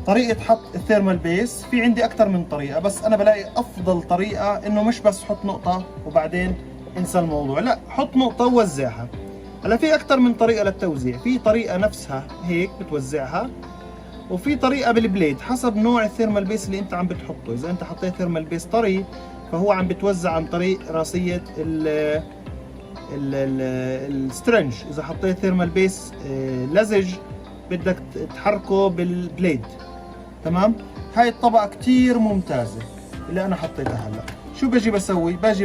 طريقة حط الثيرمال بيس في عندي أكثر من طريقة، بس أنا بلاقي أفضل طريقة إنه مش بس حط نقطة وبعدين انسى الموضوع، لا حط نقطة ووزعها. هلا في أكثر من طريقة للتوزيع، في طريقة نفسها هيك بتوزعها، وفي طريقة بالبليد حسب نوع الثيرمال بيس اللي أنت عم بتحطه. إذا أنت حطيت ثيرمال بيس طري فهو عم بتوزع عن طريق راسية السترنج. إذا حطيت ثيرمال بيس لزج بدك تحركه بالبليد. تمام. هاي الطبقة كتير ممتازة اللي أنا حطيتها. هلا شو بجي بسوي؟ باجي